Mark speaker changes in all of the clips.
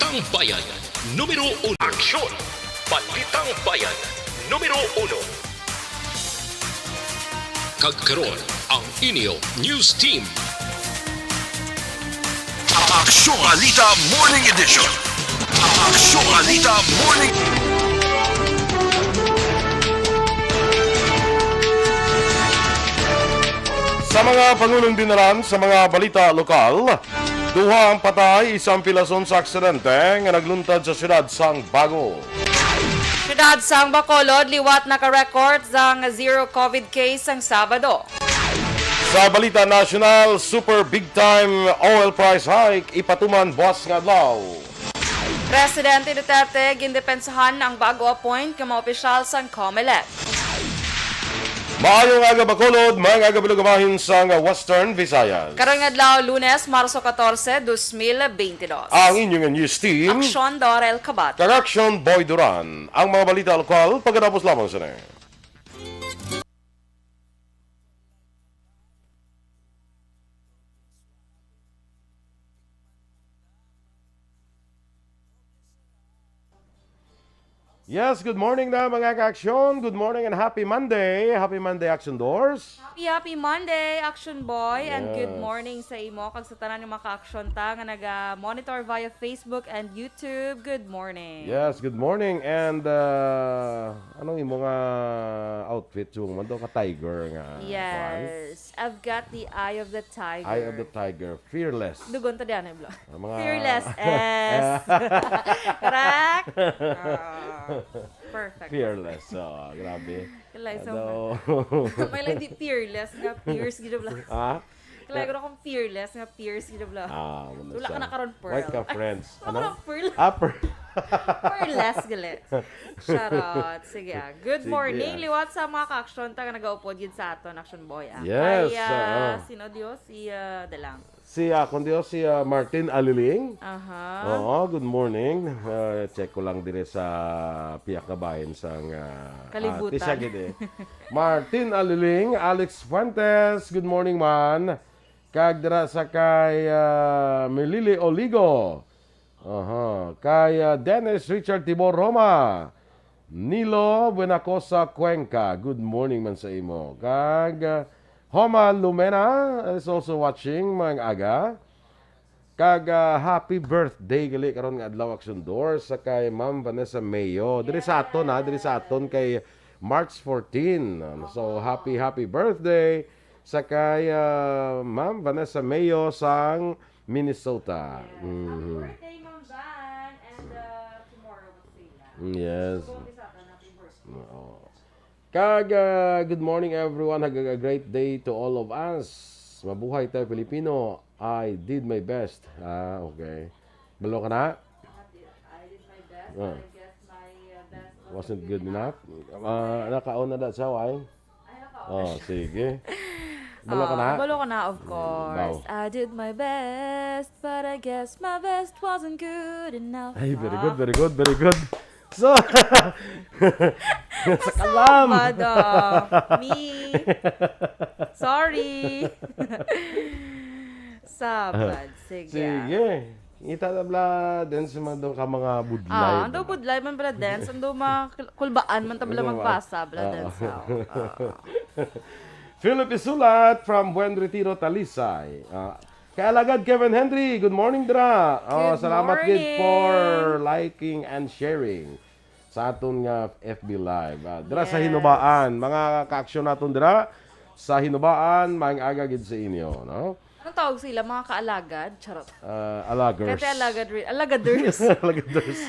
Speaker 1: Balitang Bayan, numero 1. Aksyon! Balitang Bayan, numero 1. Kagkaroon ang inyong news team.
Speaker 2: Aksyon Alita Morning Edition. Aksyon Alita Morning.
Speaker 3: Sa mga pangulong dinaran sa mga balita lokal, duha ang patay, isang pilason sa aksidente nga nagluntad sa siyudad sang Bago.
Speaker 4: Siyudad sang Bacolod, liwat naka-record sang zero COVID case ang Sabado.
Speaker 3: Sa balita national, super big time oil price hike ipatuman buwas nga adlaw.
Speaker 4: Presidente Duterte gindepensahan ang bago appoint nga mga opisyal sang COMELEC.
Speaker 3: Maayong aga Bacolod, mga aga bilugamahin sang Western Visayas.
Speaker 4: Karong adlaw Lunes, Marso 14, 2022.
Speaker 3: Ang inyong news team,
Speaker 4: Aksyon Dorel Kabat.
Speaker 3: Correction Boy Duran. Ang mga balita lokal, pagkatapos lamang sa na. Yes, good morning na mga ka-aksyon. Good morning and happy Monday. Happy Monday, Action Doors.
Speaker 4: Happy Monday, Action Boy, and good
Speaker 3: Yes.
Speaker 4: morning sa imo kag sa tanan ng mga ka-aksyon ta nga naga-monitor via Facebook and YouTube. Good morning.
Speaker 3: Yes, good morning. And anong imo nga outfit yung mando ka tiger nga?
Speaker 4: Yes, I've got the eye of the tiger.
Speaker 3: Eye of the tiger, fearless.
Speaker 4: Dugon to diyan blo.
Speaker 3: Mga-
Speaker 4: Fearless S. Correct? Perfect.
Speaker 3: Fearless. Oh, grabe.
Speaker 4: Kalay sa
Speaker 3: Ano?
Speaker 4: may lang di fearless nga Pierce gid bla.
Speaker 3: Ha?
Speaker 4: Kalay ko akong fearless nga Pierce gid bla.
Speaker 3: Muna
Speaker 4: Wala ka
Speaker 3: siya.
Speaker 4: na karon pearl.
Speaker 3: White ka, friends.
Speaker 4: Ano?
Speaker 3: Ano?
Speaker 4: Pearl.
Speaker 3: Upper.
Speaker 4: Fearless gali. Charot. Sige. Good
Speaker 3: Sige,
Speaker 4: morning. Liwat sa mga ka-aksyon ta nga nagaupod gid sa aton Action Boy.
Speaker 3: Yes,
Speaker 4: Kaya sino Dios si Dalang.
Speaker 3: Si Martin Aliling.
Speaker 4: Aha.
Speaker 3: Oo, good morning. Check ko lang dire sa piyak na bayan sang
Speaker 4: Kalibutan.
Speaker 3: Tisagid eh. Martin Aliling, Alex Fuentes, good morning man. Kag dira sa kay Melili Oligo. Aha, kay Dennis Richard Tibor Roma. Nilo Buenacosa Cuenca, good morning man sa imo. Kag Homa Lumena is also watching mga aga. Kag happy birthday gali karon nga adlaw Action Doors sa kay Ma'am Vanessa Mayo. Diri sa aton kay March 14. So happy birthday sa kay Ma'am Vanessa Mayo sang Minnesota.
Speaker 4: Birthday, Ma'am Van, and tomorrow what's sila?
Speaker 3: Yes.
Speaker 4: Happy birthday.
Speaker 3: Oo. Kag good morning everyone. Have a great day to all of us. Mabuhay tayo Pilipino. I did my best. Okay. Balo ka na?
Speaker 4: I did my best,
Speaker 3: Ah.
Speaker 4: but I guess my best
Speaker 3: Wasn't good enough? Nakaon na that sa way? Oh, sige. Balo ka na?
Speaker 4: Balo ka na, of course.
Speaker 3: Wow.
Speaker 4: I did my best, but I guess my best wasn't good enough.
Speaker 3: Ay, very good, very good, very good. So, sa kalam.
Speaker 4: Bado. Me. Sorry. Sabad. Sige.
Speaker 3: Sige. Ita na bla din sa mga ka mga budlay.
Speaker 4: Ando budlay man bala dance, ando makulbaan man tabla magpasa bala dance.
Speaker 3: Philip Isulat from Buen Retiro, Talisay. Kaalagad Kevin Henry, good morning dra.
Speaker 4: Good
Speaker 3: Salamat
Speaker 4: morning.
Speaker 3: gid for liking and sharing sa aton nga FB Live. Dra sa
Speaker 4: Yes.
Speaker 3: Hinubaan, mga ka-aksyon naton dra sa Hinubaan, maayong aga gid sa inyo, no?
Speaker 4: Anong tawag sila? Mga kaalagad? Charot.
Speaker 3: Alagers.
Speaker 4: Kaya alagaders.
Speaker 3: Alagaders.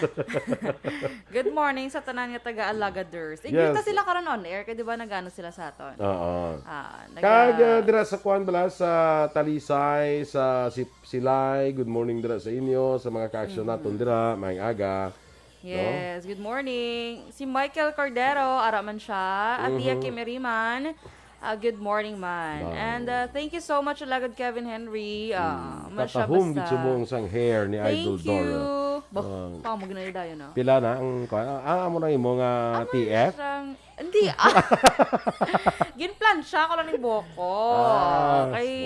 Speaker 4: Good morning sa tanan nga taga-alagaders.
Speaker 3: Yes.
Speaker 4: Igbita sila karon on air, kaya di ba nagano sila sa aton?
Speaker 3: Oo.
Speaker 4: Naga-
Speaker 3: Kag dira sa kuan bala sa Talisay, sa Silay, good morning dira sa inyo, sa mga ka-aksyon naton dira, maayong aga.
Speaker 4: Yes, good morning. Si Michael Cordero, araman siya. At Tia Kimeriman, good morning man.
Speaker 3: Wow.
Speaker 4: And thank you so much, Alagad Kevin Henry.
Speaker 3: Katahom gid subong sang hair ni Idol
Speaker 4: Thank you.
Speaker 3: Dora.
Speaker 4: Pa mo ginay dayon na.
Speaker 3: Pila na ang amo na imo nga TF?
Speaker 4: Hindi. Ginplansya ko lang ni Boko.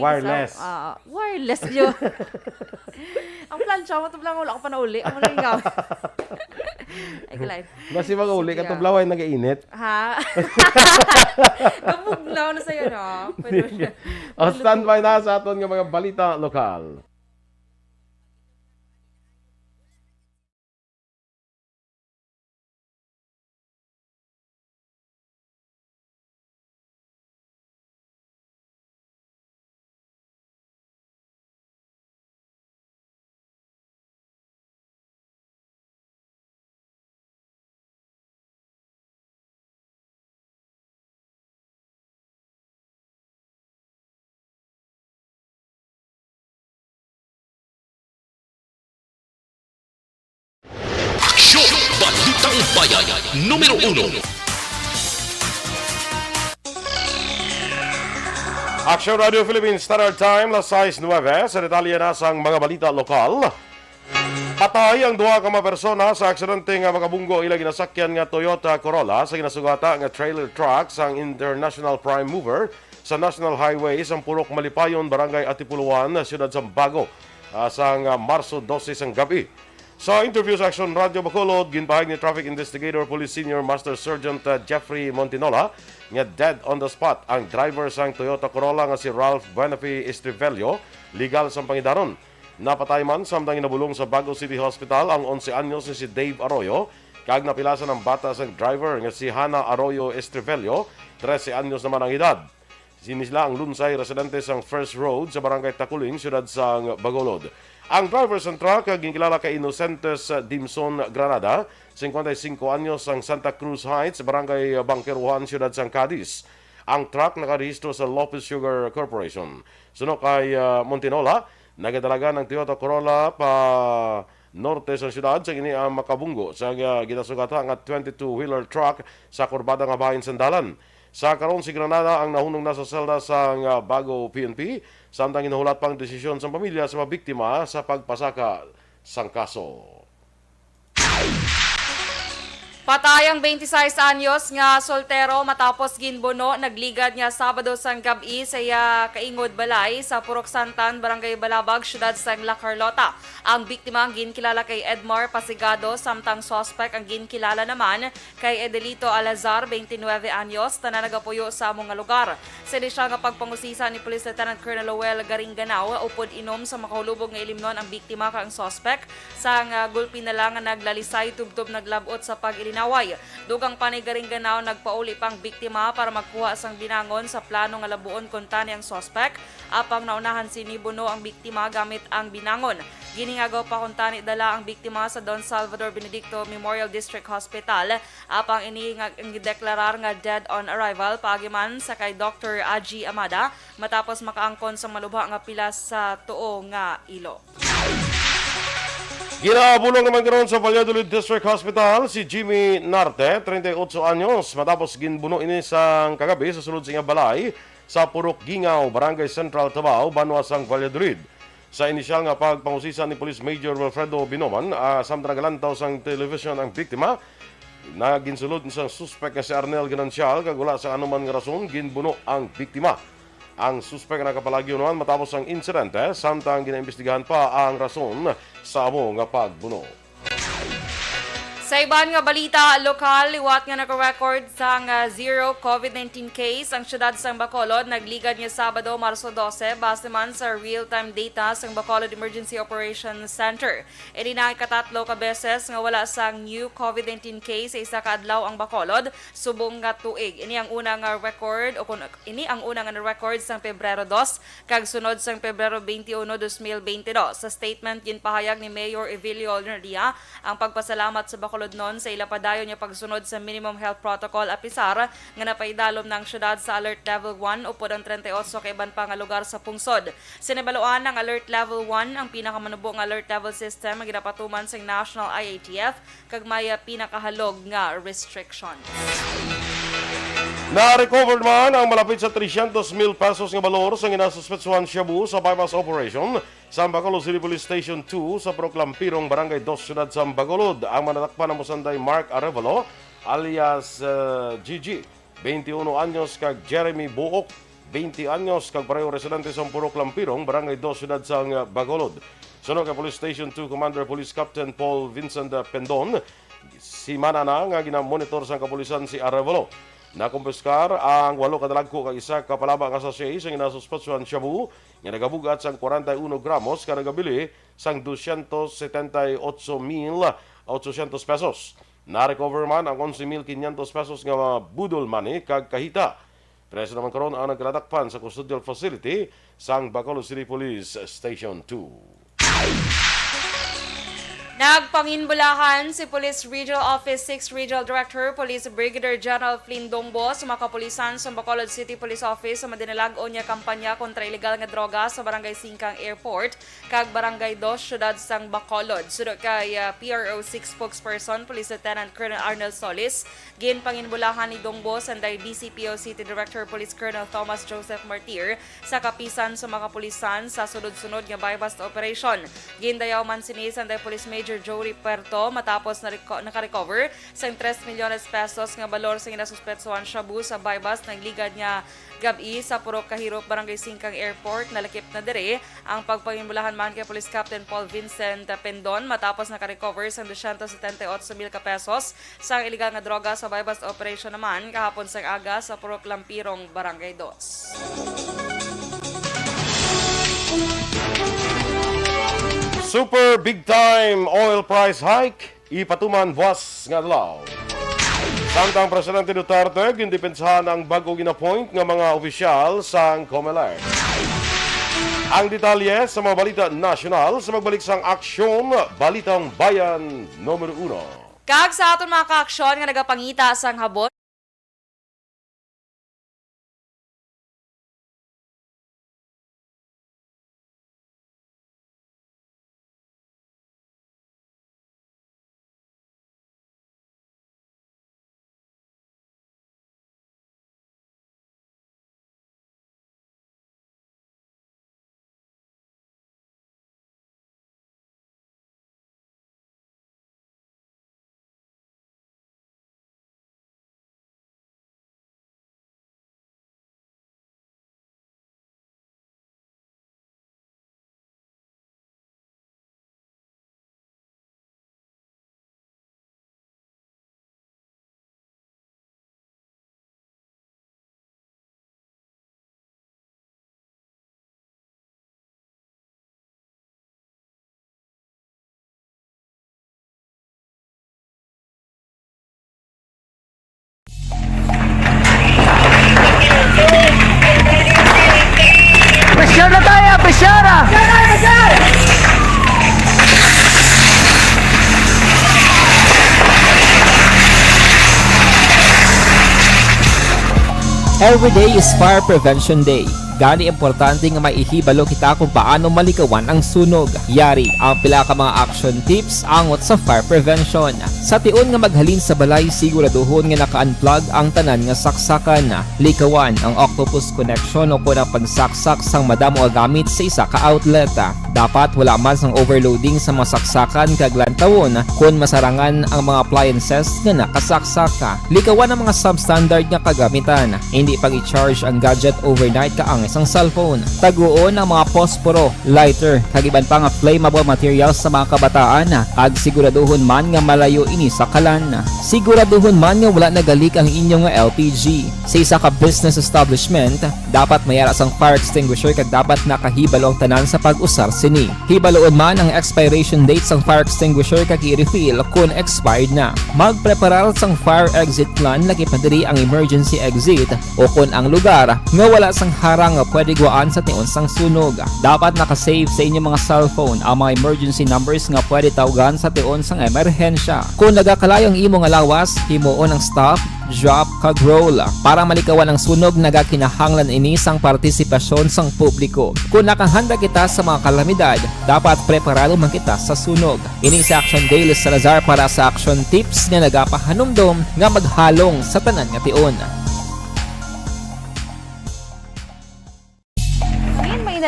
Speaker 3: Wireless.
Speaker 4: Wireless yun. Ang plansya mo, tublang wala ko pa na uli. Ang maling gamit. Ay, kalay.
Speaker 3: Basi mga uli, katublaway nag-iinit.
Speaker 4: Ha? Kabugnaw na sa'yo, no?
Speaker 3: Standby na sa aton nga mga balita lokal.
Speaker 1: Aksyon! Balitang Bayan, numero 1.
Speaker 3: Action Radio Philippines Standard Time, las 6:09. Sa detalye na sang mga balita lokal. Patay ang duha ka mga persona sa aksidente nga makabunggo ila ginasakyan nga Toyota Corolla sa ginasugata nga trailer truck sang International Prime Mover sa National Highway sa Purok Malipayon, Barangay Atipuluan, Siyudad Sambago sang Marso 12 sang gabi. Sa interview sa Action Radio Bacolod, ginpahayag ni Traffic Investigator Police Senior Master Sergeant Jeffrey Montinola nga dead on the spot ang driver sang Toyota Corolla nga si Ralph Buenafe Estrivelio, legal sang pangidaron. Napatay man samtang inabulong sa Bago City Hospital ang 11 anyos ni si Dave Arroyo, kag napilasan ang bata sang driver nga si Hana Arroyo Estrivelio, 13 anyos naman ang edad. Sinisla ang lunsay residente sang First Road sa Barangay Takuling, siyudad sang Bacolod. Ang driver sa truck ginkilala kay Inocentes Dimson Granada, 55 anyos ang Santa Cruz Heights, Barangay Bangkeruhan, siyudad sang Cadiz. Ang truck nakarehistro sa Lopez Sugar Corporation. Suno kay Montinola, nagadalaga ng Toyota Corolla pa norte sa siyudad sa ini ang makabunggo sa ginasugata nga 22-wheeler truck sa kurbada nga bahin sandalan. Sa karon si Granada ang nahunong nasa selda sa Bago PNP, samtang inahulat pang desisyon sa pamilya sa mga biktima sa pagpasaka sang kaso.
Speaker 4: Patay ang 26 anyos nga soltero matapos ginbuno, nagligad niya Sabado sang gabi sa kaingod balay sa Purok Santan, Barangay Balabag, siyudad sang La Carlota. Ang biktima ang ginkilala kay Edmar Pasigado, samtang suspect ang ginkilala naman kay Edelito Alazar, 29 anyos, na nagapuyo sa among nga lugar. Sili siya nga pagpangusisa ni Police Lieutenant Colonel Lowell Garinganao upod inom sa makahulubog nga ilimnon ang biktima kang suspect sa gulpi na lang nga naglalisay tubtob naglabot sa pag-ilinaway. Dugang panay Garinganao nagpauli pang biktima para magkuha sang binangon sa plano nga labuon kun tani ang suspect, apang naunahan sinibuno ang biktima gamit ang binangon. Giningagaw pa kun tani dala ang biktima sa Don Salvador Benedicto Memorial District Hospital, apang ini nga gideklarar nga dead on arrival paagiman sa kay Dr. Aji Amada matapos makaangkon sa malubha nga pilas sa tuo nga ilo.
Speaker 3: Ginabulong naman karon sa Valladolid District Hospital si Jimmy Narte, 38 anyos, matapos ginbuno ini sang kagabi sa sulod sa balay sa Purok Gingaw, Barangay Central Tabao, Banwa sang Valladolid. Sa inisyal nga pagpangusisa ni Police Major Wilfredo Binoman, samtang nagalantaw sang television ang biktima, na ginsulod sang suspect nga si Arnel Ganancial, kag wala sa anuman nga rason ginbuno ang biktima. Ang suspect na nakapalagyo naman matapos ang insidente, samtang ginaimbestigahan pa ang rason sa amo nga pagbuno.
Speaker 4: Sa iban nga balita lokal, liwat nga naka-record sang zero COVID-19 case ang syudad sang Bacolod. Nagligad niya Sabado, Marso 12, base man sa real-time data sang Bacolod Emergency Operations Center. Ini na ikatatlo ka beses nga wala sang new COVID-19 case sa isa ka adlaw ang Bacolod, subong nga tuig. Ini ang una nga record sang Pebrero 2 kag sunod sang Pebrero 21, 2022. Sa statement ginpahayag ni Mayor Evilio Nerdia ang pagpasalamat sa Bacolod noon sa ilapadayon niya pagsunod sa minimum health protocol apisar nga napaidalom ng syudad sa Alert Level 1 upod ang 38 ka iban pa nga lugar sa pungsod. Sinibaluan ng Alert Level 1 ang pinakamanubong alert level system nga ginapatuman sa National IATF kag may pinakahalog nga restrictions.
Speaker 3: Na-recover man ang malapit sa 300,000 pesos nga balor sa ginasuspetsuhan Shabu sa bypass operation sa Bacolod City Police Station 2 sa Proclampirong Barangay 2, Siyudad sa Bacolod. Ang manatakpan ng Musanday Mark Arevalo alias Gigi, 21 anyos kag Jeremy Buok, 20 anyos kag pareho residente sa Proclampirong Barangay 2, Siyudad sa Bacolod. Sunod kay Police Station 2 Commander Police Captain Paul Vincent Pendon, si manana nga ginamonitor sa kapulisan si Arevalo. Nakumpiskar ang 8 kadalagko kag isa ka palabang sa siyay sa ginasuspetsuhan Shabu nga nagabugat sang 41 gramos ka nagabili sang 278,800 pesos. Na-recover man ang 11,500 pesos nga budol money kag kahita. Preso naman karon ang nagradakpan sa custodial facility sang Bacolod City Police Station 2.
Speaker 4: Nagpanginbulahan si Police Regional Office 6 Regional Director Police Brigadier General Flynn Dongbo sa mga kapulisan sa Bacolod City Police Office sa madinalagon niya kampanya kontra ilegal nga droga sa Barangay Singkang Airport kag Barangay 2 Siyudad sang Bacolod. Sudot kay PRO6 spokesperson Police Lieutenant Colonel Arnel Solis, ginpanginbulahan ni Dongbo sanday DCPO City Director Police Colonel Thomas Joseph Martir sa kapisan sa mga kapulisan sa sunod-sunod nga bypass operation. Gindayaw man sini sanday Police Major Jory Puerto matapos naka-recover sa 3 milyones pesos nga balor sa ginasuspetsuhan Shabu sa bypass ng ligad niya gabi sa Purok Kahirop Barangay Singkang Airport. Nalakip na dire ang pagpanginbulahan man kay Police Captain Paul Vincent Pendon matapos naka-recover sa 278,000 ka pesos sa illegal nga droga sa bypass operation naman kahapon sa aga sa Purok Lampirong Barangay 2.
Speaker 3: Super big time oil price hike ipatuman buwas nga adlaw. Samtang Presidente Duterte gindepensahan ang bago ginapoint nga mga opisyal sang COMELEC. Ang detalye sa mga balita nasyonal sa magbalik sang aksyon Balitang Bayan numero 1.
Speaker 4: Kag sa aton mga kaaksyon nga nagapangita sang habot
Speaker 5: Pressure na tayo! Pressure! Every day is Fire Prevention Day. Gani importante nga maihibalo kita kung paano malikawan ang sunog. Yari ang pila ka mga action tips angot sa fire prevention. Sa tion nga maghalin sa balay, siguraduhon nga naka-unplug ang tanan nga saksakan. Likawan ang octopus connection o kung ang pagsaksak sang madamo gamit sa isa ka outlet. Dapat wala man sang overloading sa mga saksakan kag lantawon kung masarangan ang mga appliances nga nakasaksaka. Likawan ang mga substandard nga kagamitan. Hindi pag i-charge ang gadget overnight kaang isang cellphone. Taguon ang mga posporo, lighter, kag iban pa nga flammable materials sa mga kabataan. Ag siguraduhon man nga malayo ini sa kalan. Siguraduhon man nga wala nagalik ang inyong LPG. Sa isa ka business establishment, dapat mayara sang fire extinguisher kag dapat nakahibalo ang tanan sa pag-usar sini. Hibaloon man ang expiration date sang fire extinguisher kag i-refill kung expired na. Magpreparar sang fire exit plan lagi pa diri ang emergency exit o kung ang lugar nga wala sang harang nga pwede guaan sa tion sang sunog. Dapat nakasave sa inyong mga cellphone ang mga emergency numbers nga pwede tawagan sa tion sang emerhensya. Kung nagakalayo ang imong alawas, himuon ang stop, drop, kag roll. Para malikawan ang sunog, nagakinahanglan ini sang partisipasyon sang publiko. Kung nakahanda kita sa mga kalamidad, dapat preparado man kita sa sunog. Ini sa Action Daily Salazar para sa action tips nga nagapahanumdom nga maghalong sa tanan nga tion.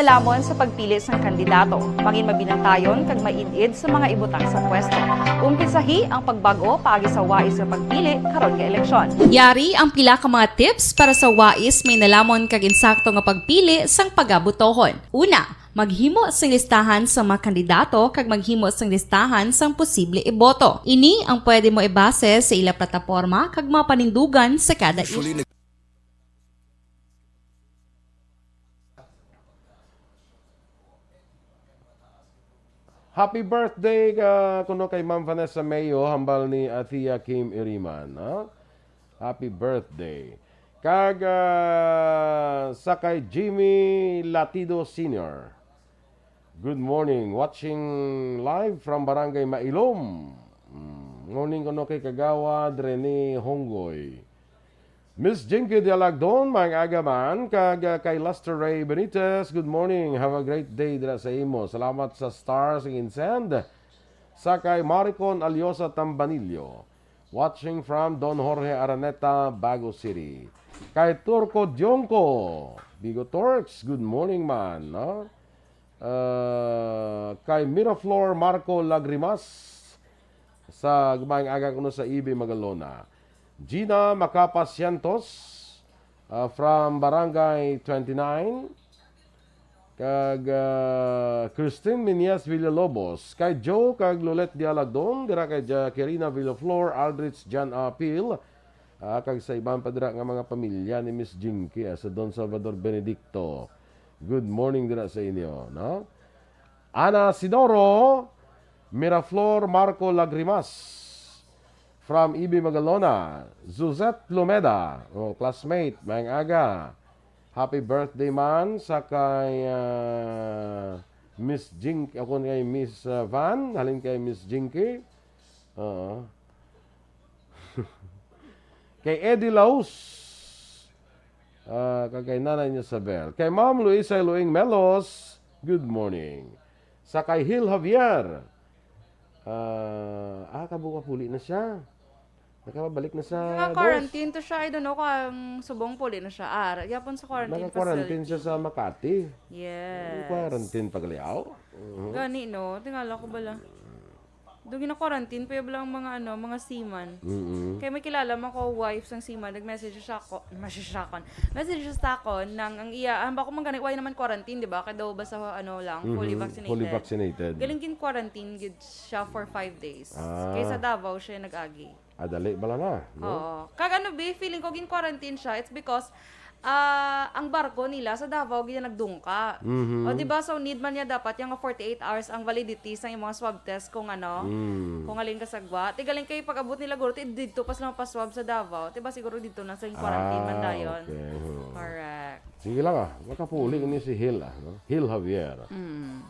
Speaker 4: nalamon sa pagpili sang kandidato. Mangin mabinantayon kag mainid sa mga ibutang sa pwesto. Umpisahi ang pagbago paagi sa wais sa pagpili karon nga eleksyon. Yari ang pila ka mga tips para sa wais may nalamon kag insakto nga pagpili sang pagabutohon. Una, maghimo sang listahan sa mga kandidato kag maghimo sang listahan sang posible iboto. Ini ang pwede mo ibase sa ila plataporma kag mga panindugan sa kada issue.
Speaker 3: Happy birthday kuno kay Ma'am Vanessa Mayo, hambal ni Athea Kim Iriman. Ha? Happy birthday. Kag sa kay Jimmy Latido Sr. Good morning. Watching live from Barangay Mailom. Morning kuno kay Kagawad Rene Honggoy. Miss Jinky de Alagdon, mga agaman, kag kay Lester Ray Benitez, good morning. Have a great day dira sa imo. Salamat sa stars in send. Sa kay Maricon Aliosa Tambanillo, watching from Don Jorge Araneta, Bago City. Kay Turco Dionco, Bigo Torx, good morning man. No? Kay Miraflor Marco Lagrimas, sa gumayang aga kuno sa Ibi Magalona. Gina Macapasientos from Barangay 29. Kag Christine Minias Villalobos. Kay Joe kag Lolet Dialagdon. Dira kay Kirina Villaflor, Aldrich Jan Apil. Kag sa ibang padira nga mga pamilya ni Miss Jinky sa Don Salvador Benedicto. Good morning dira sa inyo. No? Ana Sidoro, Miraflor Marco Lagrimas. From Ibi Magalona, Zuzette Lumeda, classmate, mayang aga. Happy birthday man sa kay Miss Jinky, ako kay Miss Van, halin kay Miss Jinky. Kay Eddie Laus, kay Nanay Isabel. Kay Ma'am Luisa Luing Melos, good morning. Sa kay Hil Javier, kabuka puli na siya. Nakabalik na sa
Speaker 4: Naka-quarantine to siya. I don't know kung subong puli na siya. Yapon sa quarantine
Speaker 3: Naka-quarantine siya sa Makati.
Speaker 4: Yes.
Speaker 3: Quarantine pagaliaw.
Speaker 4: Gani, no? Tingala ko bala. Doon gina-quarantine, pa lang mga seaman. Kaya may kilala mo ko, wife ng seaman, nag-message siya ako, message siya sa ako, ang bako man ganit, why naman quarantine, di ba? Kaya daw ba sa, fully vaccinated.
Speaker 3: Fully vaccinated.
Speaker 4: Galing kin quarantine, good siya for 5 days. Kaya sa Davao, siya nag-agi.
Speaker 3: Dali, bala na. No?
Speaker 4: Oo. Kag feeling ko, gin-quarantine siya, it's because, ang barko nila sa Davao gina nagdungka. O di ba so need man niya dapat yung 48 hours ang validity sa mga swab test kung kung alin ka sagwa. Tigaling kay pag-abot nila guro dito pas lang pa-swab sa Davao. Di ba siguro dito na sa quarantine man dayon.
Speaker 3: Okay.
Speaker 4: Correct.
Speaker 3: Sige lang makapuli ni si Hil no? Hil Javier.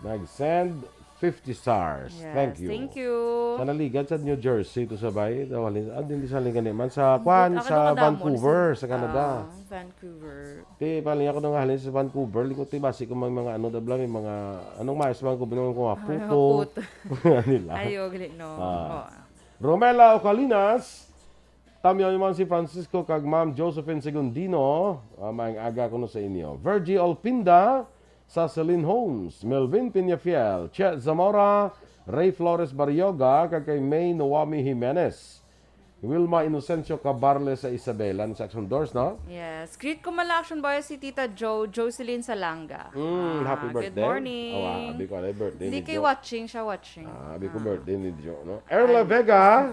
Speaker 3: Nag-send 50 stars.
Speaker 4: Yes,
Speaker 3: Thank you.
Speaker 4: Thank you.
Speaker 3: Sa naligan sa New Jersey to sabay hindi sa lingan man sa Vancouver sa Canada.
Speaker 4: Vancouver.
Speaker 3: Ti paling ako nang halin sa Vancouver, likod ti basi ko mga dabla may mga anong mais Vancouver nung ko puto. Nila.
Speaker 4: Ayo gali no.
Speaker 3: Romela Ocalinas, tamyo man si Francisco kag Ma'am Josephine Segundino, maayong aga ko no sa inyo. Virgie Alpinda sa Celine Holmes, Melvin Piñafiel, Chet Zamora, Ray Flores Barrioga, kag kay May Noami Jimenez. Wilma Inocencio Cabarle sa Isabela, sa Action Doors, no?
Speaker 4: Yes. Greet ko mala Action Boy si Tita Jocelyn Salanga.
Speaker 3: Happy birthday.
Speaker 4: Good morning.
Speaker 3: Abi ko birthday
Speaker 4: Hindi
Speaker 3: ni
Speaker 4: kay
Speaker 3: Jo.
Speaker 4: watching, siya watching.
Speaker 3: Abi ko birthday ni Jo, no? Erla Vega.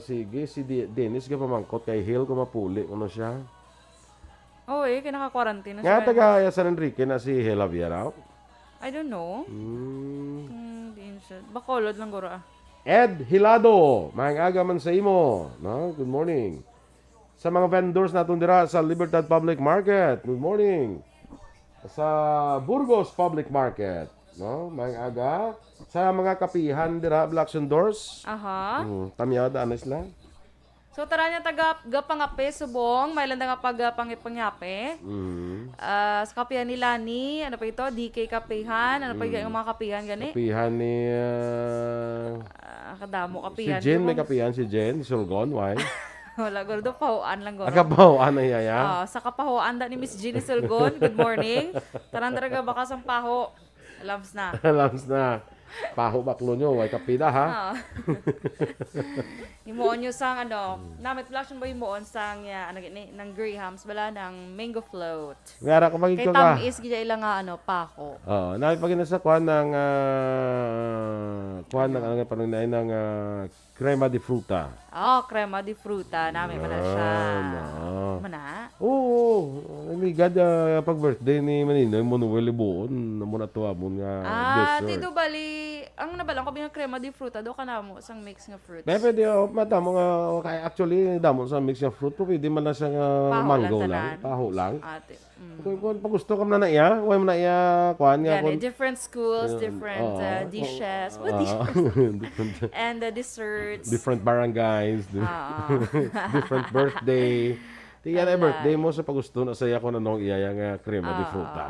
Speaker 3: Sige, si Dennis ka pamangkot kay Hill ko mapuli. Ano siya?
Speaker 4: Oh, kinaka-quarantine na
Speaker 3: Nga
Speaker 4: siya.
Speaker 3: taga San Enrique na si Hela Viera.
Speaker 4: I don't know. Diin siya. Bacolod lang guro
Speaker 3: Ed Hilado, maayong aga man sa imo. No? Good morning. Sa mga vendors natong dira sa Libertad Public Market. Good morning. Sa Burgos Public Market. No? Maayong aga. Sa mga kapihan dira, Blackson Doors.
Speaker 4: Aha.
Speaker 3: Tamyada, anas lang.
Speaker 4: So tara niya gapangape subong, may landa nga pagpangyape. Sa kapihan ni Lani, ano pa ito? DK kapihan, ano pa yung mga kapihan gani?
Speaker 3: Kapihan ni...
Speaker 4: Kadamo
Speaker 3: si
Speaker 4: kapihan.
Speaker 3: Jen, may kapihan si Jen. Sulgon, why?
Speaker 4: Wala, gordo, pahuan lang, gordo.
Speaker 3: Akabaw, ano yaya?
Speaker 4: Sa kapahuan da ni Miss Jeannie Sulgon. Good morning. Taran talaga baka sa paho. Alams na.
Speaker 3: Alams na. Paho baklo nyo, way kapida ha?
Speaker 4: Himuon nyo sang namit flash mo himuon sang ng Grahams bala ng mango float.
Speaker 3: Ngara ko magig
Speaker 4: Kay
Speaker 3: ko ka.
Speaker 4: tamis gid ilang nga paho.
Speaker 3: Oo, napagin sa kuan ng panungnain ng crema de fruta.
Speaker 4: Crema de fruta namin man na siya. Mana?
Speaker 3: Oo, namigad pag birthday ni Maninoy mo Noel buon mo na tuwabon nga dessert.
Speaker 4: Tito bali, ang nabalang ko ng crema de fruta do kana mo sang mix nga fruits.
Speaker 3: Pwede madamo nga kay actually damo sa mix ng fruit pwede man na siya mango lang, paho lang.
Speaker 4: Ate.
Speaker 3: Kung pag gusto ka na iya, way mo na iya kuan nga
Speaker 4: Yan, different schools, different dishes. What dishes? And the desserts.
Speaker 3: Different barangays, different birthday. Tiyan ay birthday mo sa pagusto na saya ko na nung iya nga crema de fruta.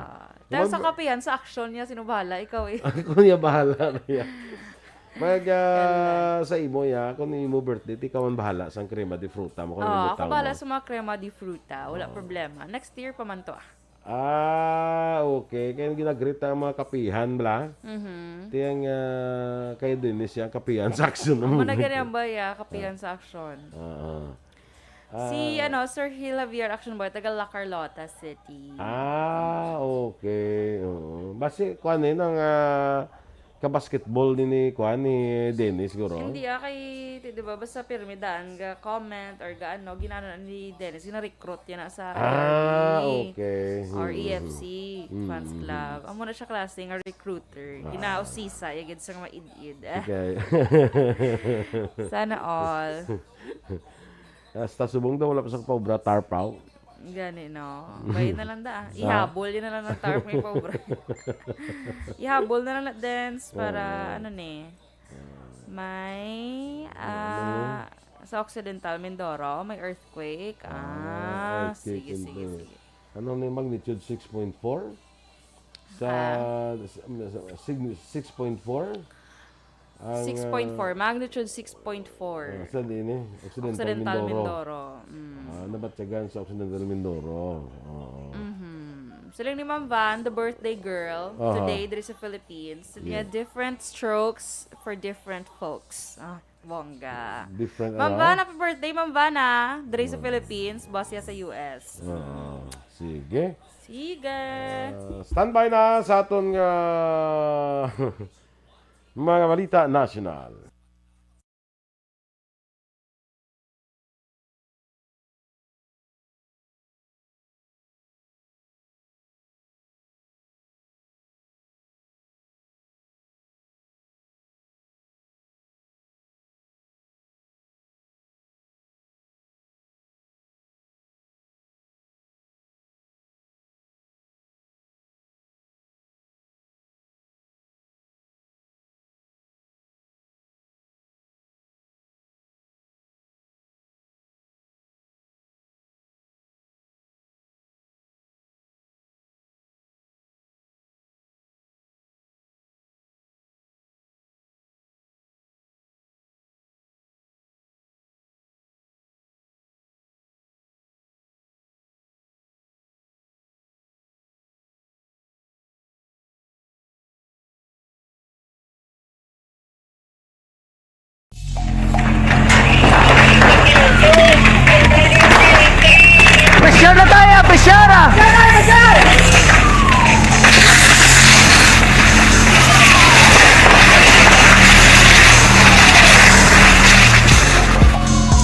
Speaker 4: Dahil sa kapihan, sa action niya, sino bahala? Ikaw eh.
Speaker 3: Ako niya bahala na yan. Sa imo ya, kung imo birthday, ikaw ang bahala sa crema de fruta mo.
Speaker 4: Ako bahala sa mga crema de fruta. Wala problema. Next year pa man to
Speaker 3: Okay. Kaya ginagrit ang mga kapihan, bla? Tiyang kayo din siya kapihan sa action.
Speaker 4: Managanyan ba ya, kapihan sa action? Si Sir Hilavier Action Boy, taga La Carlota City.
Speaker 3: Okay. Basi, kuan ang kabasketball ni Dennis siguro.
Speaker 4: Hindi kay di ba basta piramidaan ga comment or ga ginano ni Dennis gina-recruit yan sa
Speaker 3: okay.
Speaker 4: or EFC fans club. Amo na siya klase nga recruiter. Ginausisa yagid sa maid-id.
Speaker 3: Okay.
Speaker 4: Sana all.
Speaker 3: Hasta subong daw wala pa sa paubra tarpaw.
Speaker 4: Gani no. Bayan na lang da. Ihabol yun na lang ng tarp may paubra. Ihabol na lang na dance para may sa Occidental Mindoro may earthquake. Sige.
Speaker 3: Ano yung magnitude 6.4? Sa 6.4?
Speaker 4: 6.4, magnitude 6.4.
Speaker 3: Saan din
Speaker 4: Occidental Mindoro.
Speaker 3: Nabatsagan sa Occidental Mindoro.
Speaker 4: Sila ni Ma'am Van, the birthday girl, today there sa Philippines. Niya different strokes for different folks. Bongga.
Speaker 3: Different,
Speaker 4: Ma'am Van, happy birthday, Ma'am Van, there sa Philippines, boss niya sa US.
Speaker 3: Sige.
Speaker 2: Standby na sa aton mga balita national.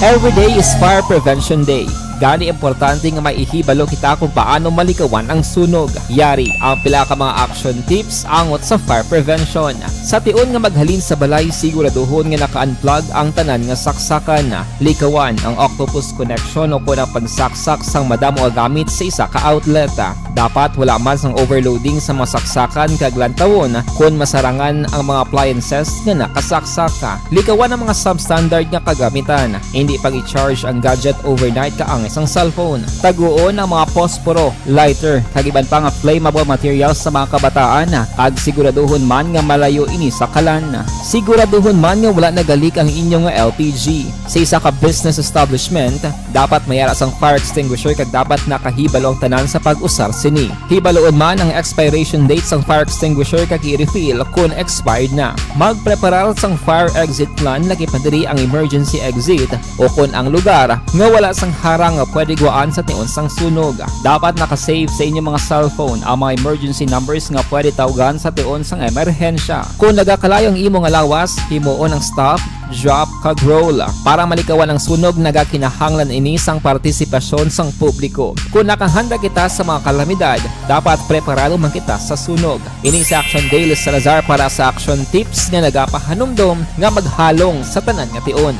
Speaker 5: Every day is Fire Prevention Day. Gani importante nga maihibalo kita kung paano malikawan ang sunog. Yari ang pila ka mga action tips angot sa fire prevention. Sa tion nga maghalin sa balay, siguraduhon nga naka-unplug ang tanan nga saksakan. Likawan ang octopus connection o kung ang pagsaksak sang madamo nga gamit sa isa ka outlet. Dapat wala man sang overloading sa mga saksakan kag lantawon kung masarangan ang mga appliances nga nakasaksaka. Likawan ang mga substandard nga kagamitan. Hindi pag i-charge ang gadget overnight kaang device ang cellphone. Taguon ang mga posporo, lighter, kag iban pa nga flammable materials sa mga kabataan kag siguraduhon man nga malayo ini sa kalan. Siguraduhon man nga wala nagalik ang inyong LPG. Sa isa ka business establishment, dapat mayara sang fire extinguisher kag dapat nakahibalo ang tanan sa pag-usar sini. Hibaloon man ang expiration date sang fire extinguisher kag i-refill kung expired na. Magpreparar sang fire exit plan lagi pa diri ang emergency exit o kung ang lugar nga wala sang harang nga pwede guaan sa tiun sang sunog. Dapat nakasave sa inyong mga cellphone ang mga emergency numbers nga pwede tawagan sa tiun sang emerhensya. Kung nagakalayo ang imong lawas, himuon ang stop, drop, kag roll. Para malikawan ang sunog, nagakinahanglan ini sang partisipasyon sang publiko. Kung nakahanda kita sa mga kalamidad, dapat preparado man kita sa sunog. Ini sa Action Daily Salazar para sa action tips nga nagapahanumdom nga maghalong sa tanan nga tion.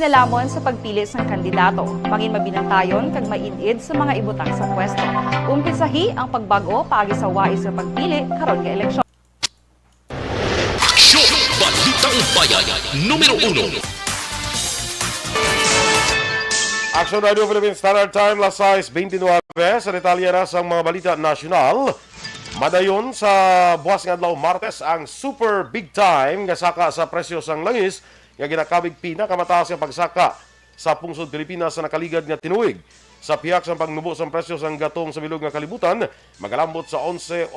Speaker 4: Nalamon sa pagpili ng kandidato, mangin mabinantayon kag mainid sa mga ibutang sa pwesto. Umpisahi ang pagbago paagi sa wais sa pagpili karon nga eleksyon.
Speaker 1: Aksyon! Balitang Bayan, numero 1.
Speaker 2: Action Radio Philippines Standard Time, las 6:29 sa detalye na sa mga balita nasyonal. Madayon sa buwas nga adlaw Martes ang super big time nga saka sa presyo sang langis nga ginakabig pinakamataas nga pagsaka sa pungsod Pilipinas sa nakaligad nga tinuig. Sa piyak sa pagnubo sa presyo sang gatong sa bilog nga kalibutan, magalambot sa 11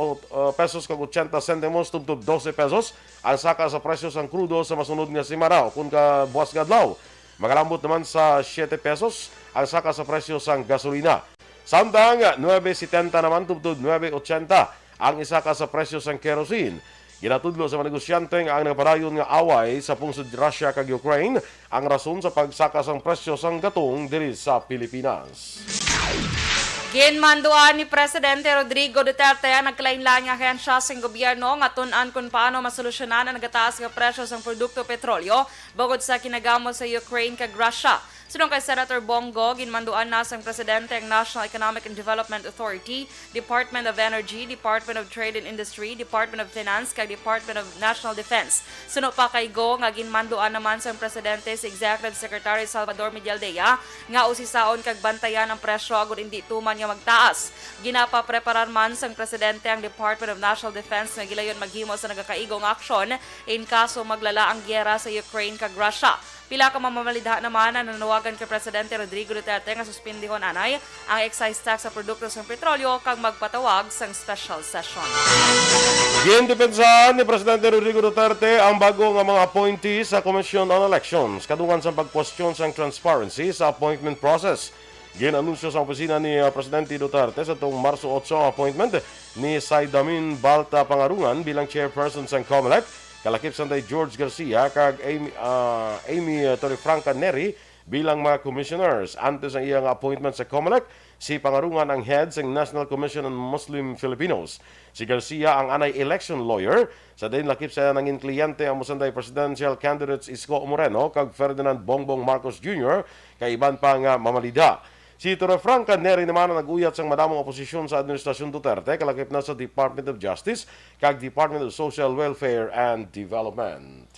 Speaker 2: pesos kag 80 centimos tubtob 12 pesos ang saka sa presyo sang krudo sa masunod nga semana o kun ka buwas nga adlaw. Magalambot naman sa 7 pesos ang saka sa presyo sang gasolina. Samtang 9.70 naman tubtob 9.80 ang isaka sa presyo sang kerosene. Ginatudlo sa mga negosyante nga ang nagpadayon nga away sa pungsod Russia kag Ukraine ang rason sa pagsaka sang presyo sang gatong diri sa Pilipinas.
Speaker 4: Ginmanduan ni Presidente Rodrigo Duterte ang nagkalain-laing nga ahensya sa gobyerno nga tun-an kung paano masolusyonan ang nagataas nga presyo sang produkto petrolyo bukod sa kinagamo sa Ukraine kag Russia. Sunong kay Senator Bongo, ginmanduan na sang Presidente ang National Economic and Development Authority, Department of Energy, Department of Trade and Industry, Department of Finance, kag Department of National Defense. Suno pa kay Go nga ginmanduan naman sang Presidente si Executive Secretary Salvador Medialdea nga usisaon kag bantayan ang presyo agud hindi tuman nga magtaas. Ginapapreparar man sang Presidente ang Department of National Defense nga gilayon maghimo sa nagakaigong aksyon in kaso maglala ang gyera sa Ukraine kag Russia. Pila ka mamamalidha naman ang nanawagan kay Presidente Rodrigo Duterte nga suspendihon anay ang excise tax sa produkto sa petrolyo kag magpatawag sang special session.
Speaker 2: Gindepensahan ni Presidente Rodrigo Duterte ang bago nga mga appointees sa Commission on Elections kadungan sa pagkwestiyon sang transparency sa appointment process. Ginanunsyo sa opisina ni Presidente Duterte sa tuong Marso 8 ang appointment ni Saidamin Balta Pangarungan bilang chairperson sang COMELEC, kalakip sanday George Garcia kag Amy Torrefranca Neri bilang mga commissioners. Antes ang iyang appointment sa COMELEC, si Pangarungan ang head sa National Commission on Muslim Filipinos. Si Garcia ang anay election lawyer. Sa din lakip sa nangin kliyente ang musanday presidential candidates Isko Moreno kag Ferdinand Bongbong Marcos Jr. kay iban pa nga mamalida. Si Torrefranca Neri naman ang nag-uyat sang madamong oposisyon sa Administrasyon Duterte, kalakip na sa Department of Justice kag Department of Social Welfare and Development.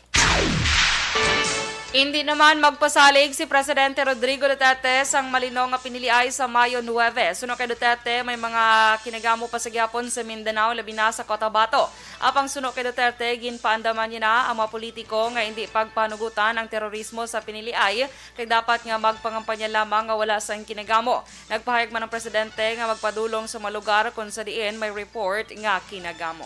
Speaker 4: Hindi naman magpasalig si Presidente Rodrigo Duterte sang malinaw nga piniliay sa Mayo 9. Suno kay Duterte, may mga kinagamo pa sa gyapon sa Mindanao, labi na sa Cotabato. Apang suno kay Duterte, ginpaandaman niya na ang mga politiko nga hindi pagpanugutan ang terorismo sa piniliay, kay dapat nga magpangampanya lamang nga wala sang kinagamo. Nagpahayag man ang Presidente nga magpadulong sa mga lugar kung sa diin may report nga kinagamo.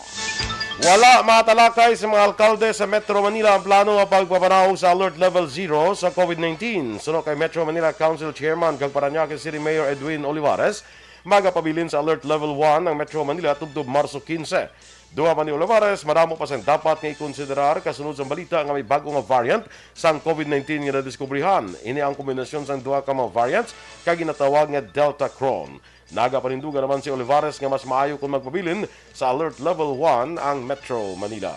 Speaker 2: Wala matalakay sa mga alkalde sa Metro Manila ang plano ng pagpapanaw sa Alert Level 0 sa COVID-19. Suno kay Metro Manila Council Chairman kag Parañaque City Mayor Edwin Olivares, magapabilin sa Alert Level 1 ang Metro Manila tubtob Marso 15. Duha pa ni Olivares, madamo pa sang dapat nga ikonsiderar kasunod sa balita nga may bago nga variant sang COVID-19 nga nadiskubrihan. Ini ang kombinasyon sang duha ka mga variants kag ginatawag nga Delta Cron. Nagapanindugan naman si Olivares nga mas maayo kung magpabilin sa Alert Level 1 ang Metro Manila.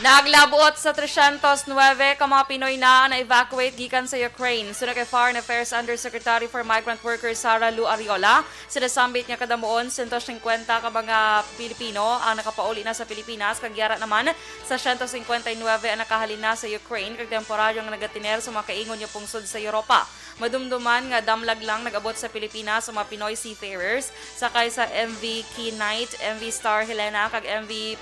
Speaker 4: Naglabuot sa 309 ka mga Pinoy na na-evacuate gikan sa Ukraine. Suna kay Foreign Affairs Undersecretary for Migrant Workers Sara Lu Ariola, sinasambit niya kadamuon 150 ka mga Pilipino ang nakapauli na sa Pilipinas, kag yara naman sa 159 ang nakahalin na sa Ukraine kag temporaryong nagatiner sa mga kaingon niya pungsod sa Europa. Madumduman nga damlag lang nag-abot sa Pilipinas sa mga Pinoy seafarers sakay sa MV Key Knight, MV Star Helena kag MV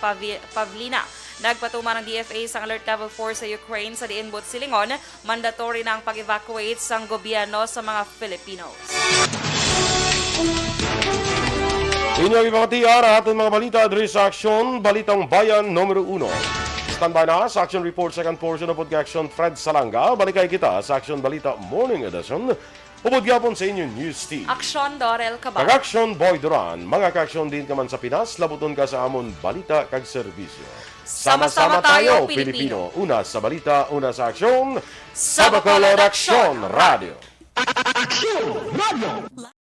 Speaker 4: Pavlina. Nagpatuman ng DFA sa Alert Level 4 sa Ukraine sa diinbot silingon, mandatory na ang pag-evacuate sa gobyerno sa mga Filipinos.
Speaker 2: Inyong ipamatiyan ang ating mga balita diri sa Aksyon, Balitang Bayan numero 1. Standby na sa Action Report second portion of Pod-Action Fred Salanga. Balikay kita sa Action Balita Morning Edition. Upod gyapon sa inyong news team.
Speaker 4: Aksyon Dorel Cabal.
Speaker 2: Kag-Action Boy Duran, mga ka-aksyon din ka man sa Pinas, labuton ka sa amon balita kag serbisyo.
Speaker 4: Sama-sama tayo, Pilipino.
Speaker 2: Una sa balita, una sa aksyon.
Speaker 4: Sa Bacolod Aksyon
Speaker 2: Radio.
Speaker 1: Aksyon Radio!